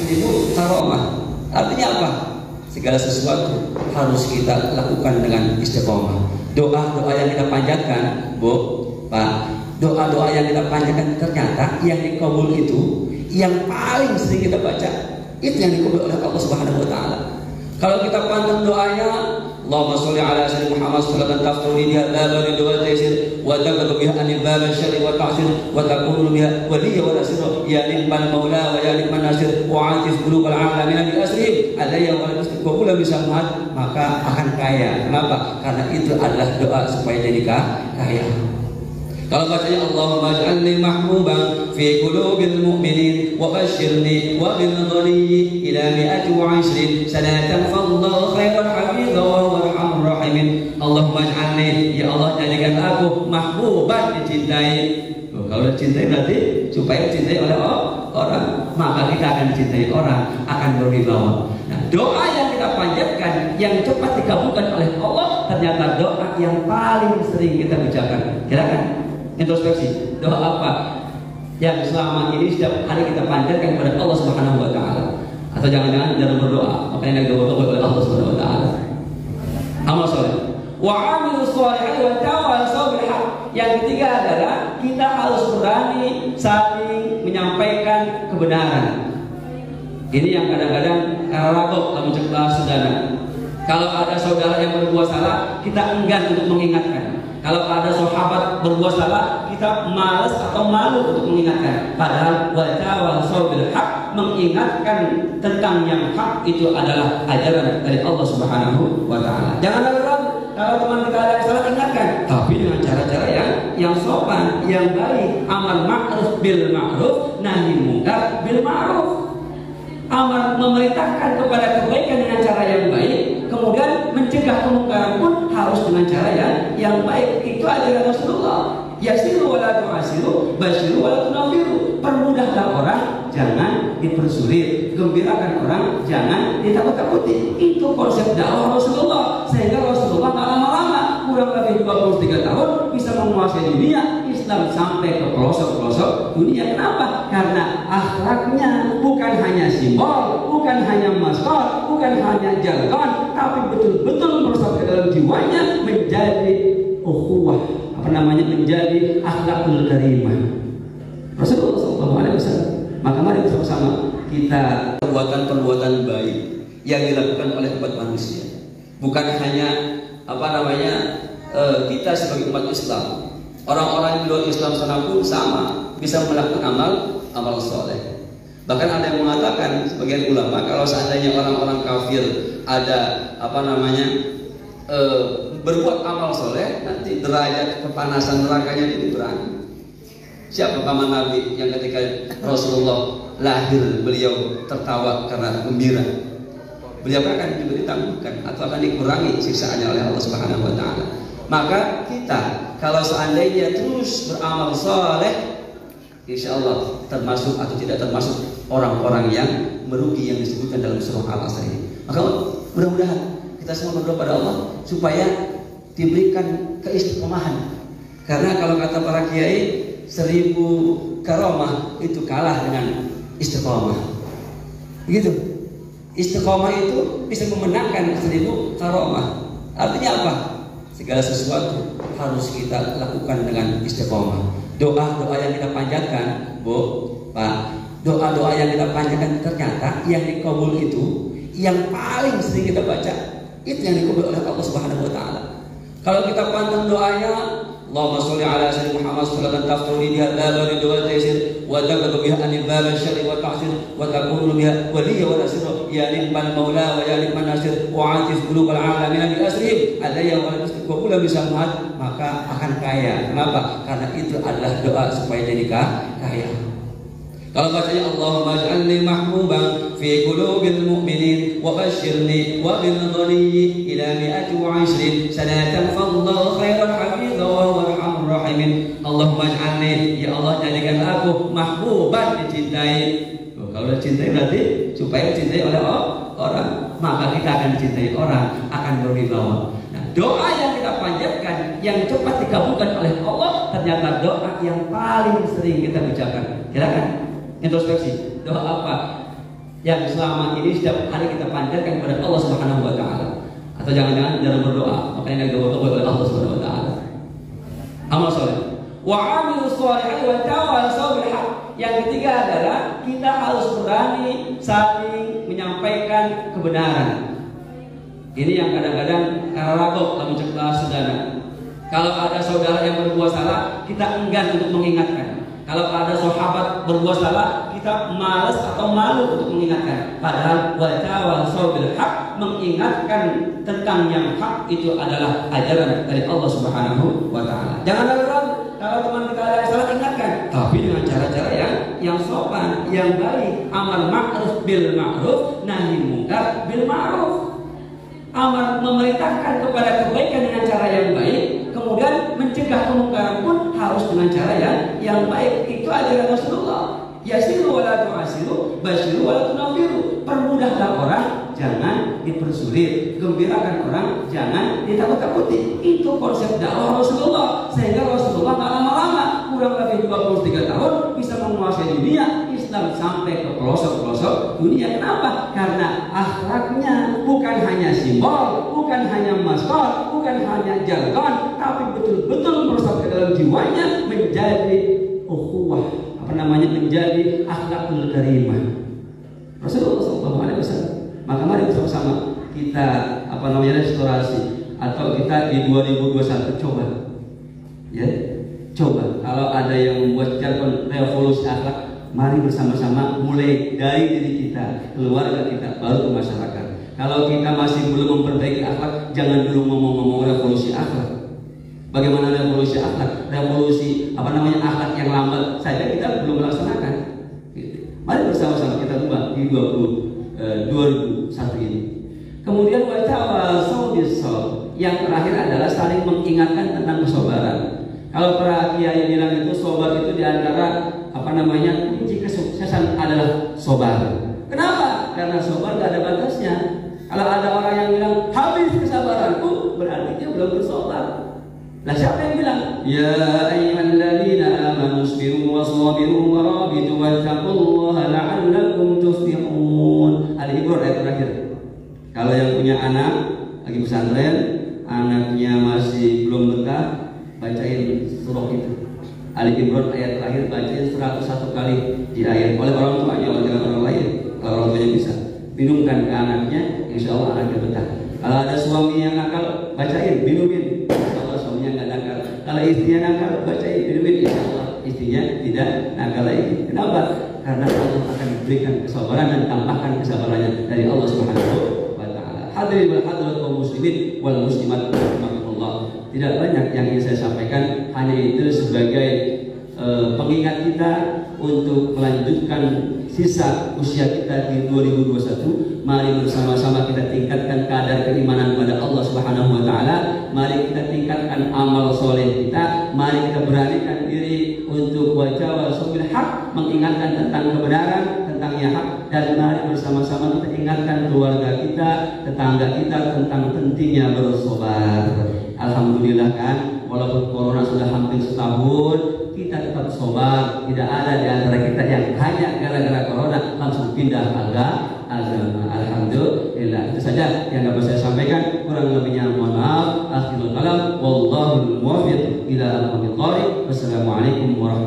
seribu karomah. Artinya apa? Segala sesuatu harus kita lakukan dengan istiqomah. Doa-doa yang kita panjatkan, Bu, Pak, doa-doa yang kita panjatkan ternyata yang dikabul itu yang paling sering kita baca itu yang dikabul oleh Allah Subhanahu wa taala. Kalau kita pantang doanya, Allahumma sholli ala sayyidina Muhammad sallallahu alaihi wasallam biha baba ridha wa taysir wa taqadu biha anil baba syarri wa ta'sir wa takunu biha waliyya wa nasir ya ni'mal maula wa ya ni'man nasir wa atif qulubal alamin bi asrihim alayya wa istiqbal bisamhat, maka akan kaya. Kenapa? Karena itu adalah doa supaya jadi kaya. Kalau bacanya Allahumma ij'alni mahbuban fi qulubil mu'minin wa basyirni wa bil ghani ila 120 sanatan fallahu khairan hafidha wa huwa arhamur rahimin. Allahumma ij'alni, ya Allah jadikan aku mahbuban, dicintai. Kalau dicintai berarti supaya dicintai oleh orang, maka kita akan dicintai orang, akan berwibawa. Nah, doa yang kita panjatkan yang cepat dikabulkan oleh Allah ternyata doa yang paling sering kita ucapkan. Kira-kira introspeksi, doa apa yang selama ini setiap hari kita panjatkan kepada Allah Subhanahu wa taala? Atau jangan-jangan jarang berdoa, makanya enggak berdoa kepada Allah Subhanahu wa taala. Amal saleh. Wa 'amilus shalihat wa tawassaw bil haq. Yang ketiga adalah kita harus berani saling menyampaikan kebenaran. Ini yang kadang-kadang ragu dalam mencegah saudara. Kalau ada saudara yang berbuat salah, kita enggan untuk mengingatkan. Kalau ada sahabat berbuat salah, kita malas atau malu untuk mengingatkan. Padahal watawassaw bil haq, mengingatkan tentang yang hak itu adalah ajaran dari Allah Subhanahu wa taala. Jangan ragu, kalau teman kita ada yang salah, ingatkan, tapi dengan cara-cara yang sopan, yang baik. Amar ma'ruf bil ma'ruf, nahi munkar bil ma'ruf. Amar memerintahkan kepada kebaikan dengan cara yang baik, kemudian mencegah kemungkaran pun harus dengan cara yang baik. Itu ajaran Rasulullah. Yasiru wa la tu'asiru, basyiru wa la tunafiru. Permudahlah orang, jangan dipersulit. Gembirakan orang, jangan ditakut-takuti. Itu konsep dakwah Rasulullah. Sehingga Rasulullah tak lama-lama, kurang lebih 23 tahun bisa menguasai dunia Islam sampai ke pelosok-pelosok dunia. Kenapa? Karena akhlaknya bukan hanya simbol, bukan hanya maskot, bukan hanya jargon, tapi betul-betul meresap ke dalam jiwanya menjadi ukhuwah, menjadi akhlakul karimah Rasulullah SAW. Maka mari bersama-sama kita perbuatan-perbuatan baik yang dilakukan oleh umat manusia. Bukan hanya kita sebagai umat Islam, orang-orang di luar Islam sana pun sama bisa melakukan amal soleh. Bahkan ada yang mengatakan sebagian ulama, kalau seandainya orang-orang kafir ada berbuat amal soleh, nanti derajat kepanasan nerakanya itu berani. Siapa paman Nabi yang ketika Rasulullah lahir beliau tertawa karena gembira? Beliau akan juga ditangguhkan atau akan dikurangi siksaannya oleh Allah Subhanahu wa taala. Maka kita kalau seandainya terus beramal soleh, insya Allah termasuk atau tidak termasuk orang-orang yang merugi yang disebutkan dalam surah Al-Asr ini. Maka mudah-mudahan kita semua berdoa pada Allah supaya diberikan keistiqomahan. Karena kalau kata para kiai, 1000 karomah itu kalah dengan istiqomah. Begitu. Istiqomah itu bisa memenangkan 1000 karomah. Artinya apa? Segala sesuatu harus kita lakukan dengan istiqomah. Doa-doa yang kita panjatkan, Bu, Pak, doa-doa yang kita panjatkan ternyata yang dikabul itu yang paling sering kita baca itu yang dikabul oleh Allah Subhanahu wa taala. Kalau kita pantang doanya, Allahumma sholli ala sayyidina Muhammad sallallahu alaihi wasallam biha baba ridha wa taysir wa taqadu biha anil baba syarri wa ta'sir wa takunu biha waliyya wa nasir ya ni'mal maula wa ya ni'man nasir wa atif qulubal alamin bi asrihim alayya wa istiqbal bisamhat, maka akan kaya. Kenapa? Karena itu adalah doa supaya jadi kaya. Kalau bacanya Allahumma ij'alni mahbuban fi qulubil mu'minin wa basyirni wa bil ghani ila 120 sanatan fallahu khairan hafidha wa huwa arhamur rahimin. Allahumma ij'alni, ya Allah jadikan aku mahbuban, dicintai. Kalau dicintai berarti supaya dicintai oleh orang, maka kita akan dicintai orang, akan berwibawa. Nah, doa yang kita panjatkan yang cepat dikabulkan oleh Allah ternyata doa yang paling sering kita ucapkan. Kira-kira introspeksi, doa apa yang selama ini setiap hari kita panjatkan kepada Allah Subhanahu wa taala? Atau jangan-jangan dalam berdoa, makanya kita berdoa kepada Allah Subhanahu wa taala. Amal soleh. Wa 'amilus shalihati wa tawassaw bil haqq. Yang ketiga adalah kita harus berani saling menyampaikan kebenaran. Ini yang kadang-kadang karena ragu dalam mencegah saudara. Kalau ada saudara yang berbuat salah, kita enggan untuk mengingatkan. Kalau ada sahabat berbuat salah, kita malas atau malu untuk mengingatkan. Padahal wa tawassaw bil haqq, mengingatkan tentang yang hak itu adalah ajaran dari Allah Subhanahu wa taala. Jangan ragu. Kalau teman kita ada yang salah, ingatkan, tapi dengan cara-cara yang sopan, yang baik. Amar ma'ruf bil ma'ruf, nahi mungkar bil ma'ruf. Amar memerintahkan kepada kebaikan dengan cara yang baik, kemudian mencegah kemungkaran pun harus dengan cara yang baik. Itu ajaran Rasulullah. Yasiru wa la tu'asiru, basyiru wa la tunafiru. Permudahlah orang, jangan dipersulit. Gembirakan orang, jangan ditakut-takuti. Itu konsep dakwah Rasulullah. Sehingga Rasulullah tak lama-lama, kurang lebih 23 tahun bisa menguasai dunia Islam sampai ke pelosok-pelosok dunia. Kenapa? Karena akhlaknya bukan hanya simbol, bukan hanya maskot, bukan hanya jargon, tapi betul-betul meresap ke dalam jiwanya menjadi ukhuwah, menjadi akhlakul karimah Rasulullah SAW. Maka mari bersama-sama kita restorasi, atau kita di 2021 coba kalau ada yang membuat jargon revolusi akhlak, mari bersama-sama mulai dari diri kita, keluarga kita, baru ke masyarakat. Kalau kita masih belum memperbaiki akhlak, jangan dulu ngomong-ngomong revolusi akhlak. Bagaimana revolusi akhlak? Revolusi akhlak yang lambat saja kita belum melaksanakan. Mari bersama-sama kita ubah di 2001 ini. Kemudian watawassaw bis-sabr. Yang terakhir adalah saling mengingatkan tentang kesabaran. Kalau para kiai bilang itu sabar itu diantara kunci kesuksesan adalah sabar. Kenapa? Karena sabar gak ada batasnya. Kalau ada orang yang bilang habis kesabaranku, berarti dia belum bersabar. Lah siapa yang bilang? Ya ayyuhalladzina amanu isbiru wasabiru warabitu wattaqullaha la'allakum tuflihun. Ali Imran ayat terakhir. Kalau yang punya anak lagi pesantren, anaknya masih belum betah, bacain surah itu. Ali Imran ayat terakhir, bacain 101 kali di ayat oleh orang tuanya, oleh orang lain. Kalau orang tuanya bisa, minumkan ke anaknya, insya Allah anaknya betah. Kalau ada suami yang nakal, bacain, minumin. Kalau istrinya nakal, bacain, minumin, insya Allah istrinya tidak nakal lagi. Kenapa? Karena Allah akan memberikan kesabaran dan tambahkan kesabarannya dari Allah Subhanahu wa taala. Hadirin wal hadirat kaum muslimin wal muslimat rahimakumullah. Tidak banyak yang ingin saya sampaikan, hanya itu sebagai pengingat kita untuk melanjutkan sisa usia kita di 2021. Mari bersama-sama kita tingkatkan kadar keimanan kepada Allah Subhanahu wa taala. Mari kita tingkatkan amal soleh kita. Mari kita beranikan diri untuk watawassaw bil haqq, mengingatkan tentang kebenaran, tentang yang hak, dan mari bersama-sama kita ingatkan keluarga kita, tetangga kita tentang pentingnya bersabar. Alhamdulillah kan, walaupun corona sudah hampir setahun, kita tetap sabar. Tidak ada di antara kita yang hanya gara-gara corona langsung pindah agama. Alhamdulillah. Itu saja yang dapat saya sampaikan. Kurang lebihnya mohon maaf. Akhirul kalam, wallahul muwaffiq ila aqwamit thoriq. Wassalamualaikum warahmatullahi wabarakatuh.